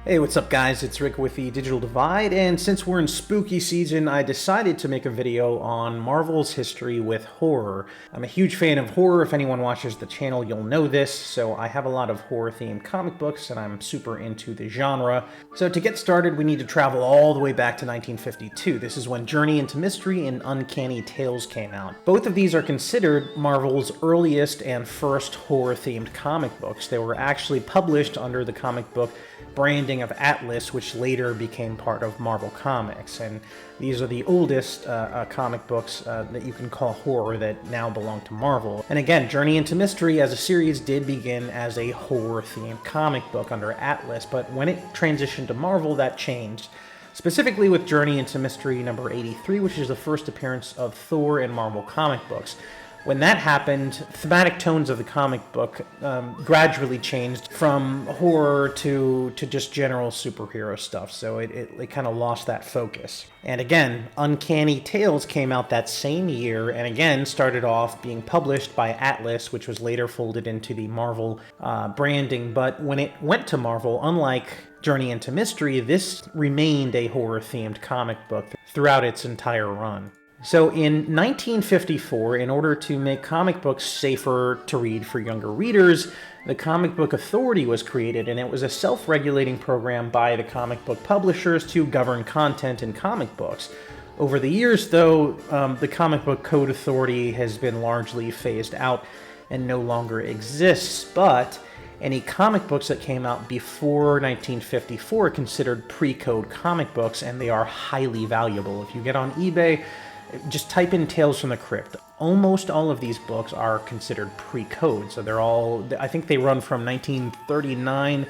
Hey, what's up guys? It's Rick with the Digital Divide, and since we're in spooky season, I decided to make a video on Marvel's history with horror. I'm a huge fan of horror. If anyone watches the channel, you'll know this, so I have a lot of horror-themed comic books, and I'm super into the genre. So to get started, we need to travel all the way back to 1952. This is when Journey into Mystery and Uncanny Tales came out. Both of these are considered Marvel's earliest and first horror-themed comic books. They were actually published under the comic book branding of Atlas, which later became part of Marvel Comics, and these are the oldest comic books that you can call horror that now belong to Marvel. And again, Journey into Mystery as a series did begin as a horror-themed comic book under Atlas, but when it transitioned to Marvel, that changed. Specifically with Journey into Mystery number 83, which is the first appearance of Thor in Marvel comic books. When that happened, thematic tones of the comic book gradually changed from horror to just general superhero stuff, so it kind of lost that focus. And again, Uncanny Tales came out that same year, and again started off being published by Atlas, which was later folded into the Marvel branding, but when it went to Marvel, unlike Journey into Mystery, this remained a horror-themed comic book throughout its entire run. So in 1954, in order to make comic books safer to read for younger readers, the Comic Book Authority was created, and it was a self-regulating program by the comic book publishers to govern content in comic books. Over the years, though, the Comic Book Code Authority has been largely phased out and no longer exists, but any comic books that came out before 1954 are considered pre-code comic books, and they are highly valuable. If you get on eBay, just type in Tales from the Crypt. Almost all of these books are considered pre-code, so they're all, I think they run from 1939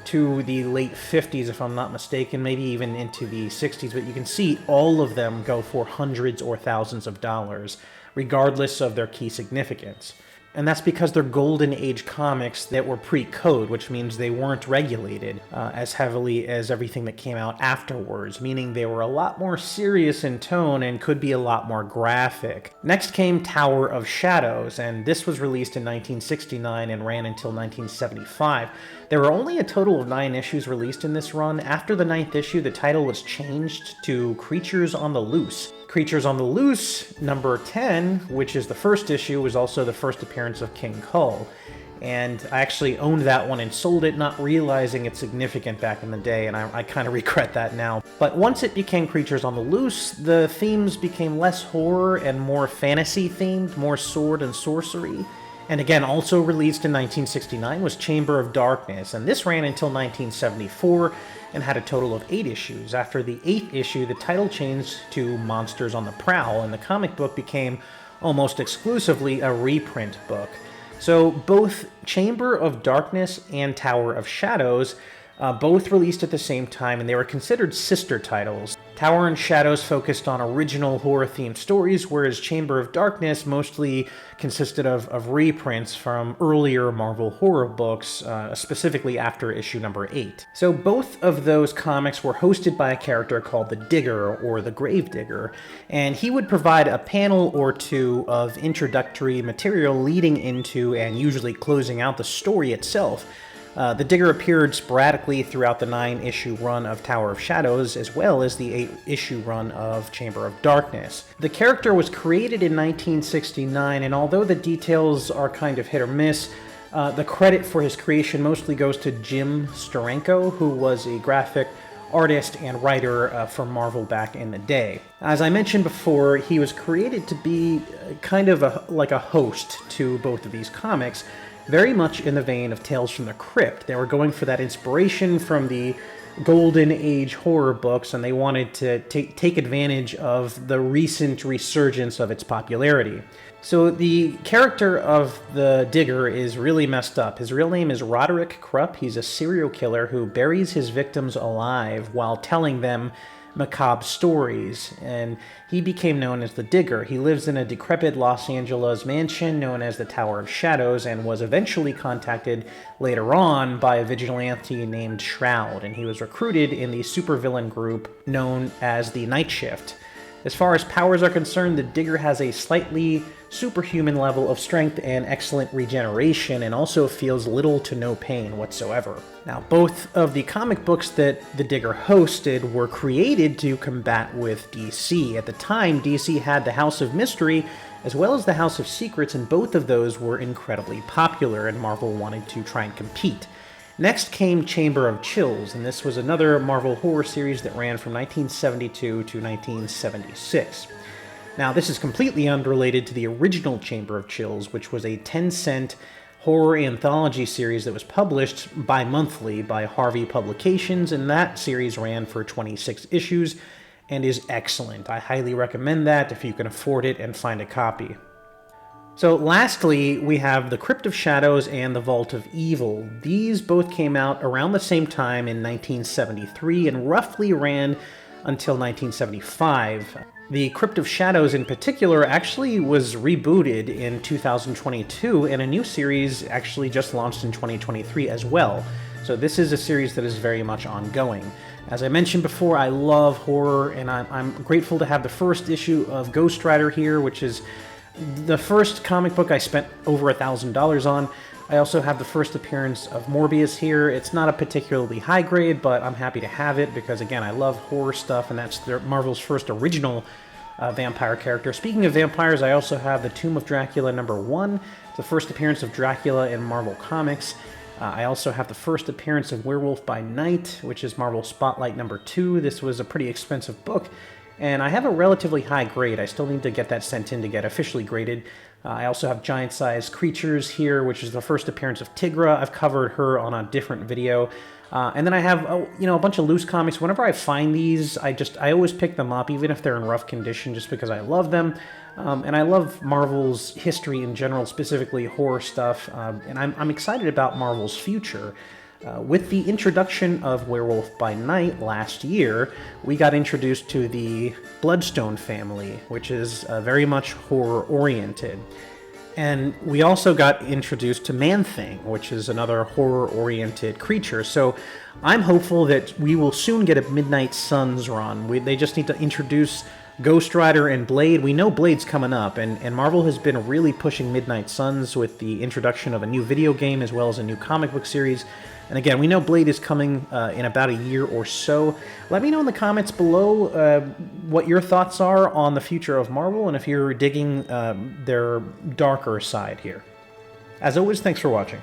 to the late 50s, if I'm not mistaken, maybe even into the 60s, but you can see all of them go for hundreds or thousands of dollars, regardless of their key significance. And that's because they're golden age comics that were pre-code, which means they weren't regulated as heavily as everything that came out afterwards, meaning they were a lot more serious in tone and could be a lot more graphic. Next came Tower of Shadows, and this was released in 1969 and ran until 1975. There were only a total of 9 issues released in this run. After the 9th issue, the title was changed to Creatures on the Loose. Creatures on the Loose, number 10, which is the first issue, was also the first appearance of King Kull. And I actually owned that one and sold it, not realizing its significance back in the day, and I kind of regret that now. But once it became Creatures on the Loose, the themes became less horror and more fantasy-themed, more sword and sorcery. And again, also released in 1969 was Chamber of Darkness, and this ran until 1974 and had a total of 8 issues. After the 8th issue, the title changed to Monsters on the Prowl, and the comic book became almost exclusively a reprint book. So both Chamber of Darkness and Tower of Shadows both released at the same time, and they were considered sister titles. Tower and Shadows focused on original horror-themed stories, whereas Chamber of Darkness mostly consisted of reprints from earlier Marvel horror books, specifically after issue number 8. So both of those comics were hosted by a character called the Digger, or the Gravedigger, and he would provide a panel or two of introductory material leading into and usually closing out the story itself. The Digger appeared sporadically throughout the 9-issue run of Tower of Shadows, as well as the 8-issue run of Chamber of Darkness. The character was created in 1969, and although the details are kind of hit or miss, the credit for his creation mostly goes to Jim Steranko, who was a graphic artist and writer for Marvel back in the day. As I mentioned before, he was created to be kind of like a host to both of these comics, very much in the vein of Tales from the Crypt. They were going for that inspiration from the Golden Age horror books, and they wanted to take advantage of the recent resurgence of its popularity. So the character of the Digger is really messed up. His real name is Roderick Krupp. He's a serial killer who buries his victims alive while telling them macabre stories, and he became known as the Digger. He lives in a decrepit Los Angeles mansion known as the Tower of Shadows, and was eventually contacted later on by a vigilante named Shroud, and he was recruited in the supervillain group known as the Night Shift. As far as powers are concerned, the Digger has a slightly superhuman level of strength and excellent regeneration, and also feels little to no pain whatsoever. Now, both of the comic books that the Digger hosted were created to combat with DC. At the time, DC had the House of Mystery as well as the House of Secrets, and both of those were incredibly popular, and Marvel wanted to try and compete. Next came Chamber of Chills, and this was another Marvel horror series that ran from 1972 to 1976. Now, this is completely unrelated to the original Chamber of Chills, which was a 10-cent horror anthology series that was published bi-monthly by Harvey Publications, and that series ran for 26 issues and is excellent. I highly recommend that if you can afford it and find a copy. So lastly, we have The Crypt of Shadows and The Vault of Evil. These both came out around the same time in 1973 and roughly ran until 1975. The Crypt of Shadows in particular actually was rebooted in 2022, and a new series actually just launched in 2023 as well. So this is a series that is very much ongoing. As I mentioned before, I love horror, and I'm grateful to have the first issue of Ghost Rider here, which is the first comic book I spent over $1,000 on. I also have the first appearance of Morbius here. It's not a particularly high grade, but I'm happy to have it because, again, I love horror stuff, and that's Marvel's first original vampire character. Speaking of vampires, I also have the Tomb of Dracula #1, the first appearance of Dracula in Marvel Comics. I also have the first appearance of Werewolf by Night, which is Marvel Spotlight #2. This was a pretty expensive book, and I have a relatively high grade. I still need to get that sent in to get officially graded. I also have Giant-Sized Creatures here, which is the first appearance of Tigra. I've covered her on a different video. And then I have a bunch of loose comics. Whenever I find these, I always pick them up, even if they're in rough condition, just because I love them. And I love Marvel's history in general, specifically horror stuff. And I'm excited about Marvel's future. With the introduction of Werewolf by Night last year, we got introduced to the Bloodstone family, which is very much horror-oriented. And we also got introduced to Man-Thing, which is another horror-oriented creature. So I'm hopeful that we will soon get a Midnight Suns run. They just need to introduce Ghost Rider and Blade. We know Blade's coming up, and Marvel has been really pushing Midnight Suns with the introduction of a new video game as well as a new comic book series. And again, we know Blade is coming in about a year or so. Let me know in the comments below what your thoughts are on the future of Marvel and if you're digging their darker side here. As always, thanks for watching.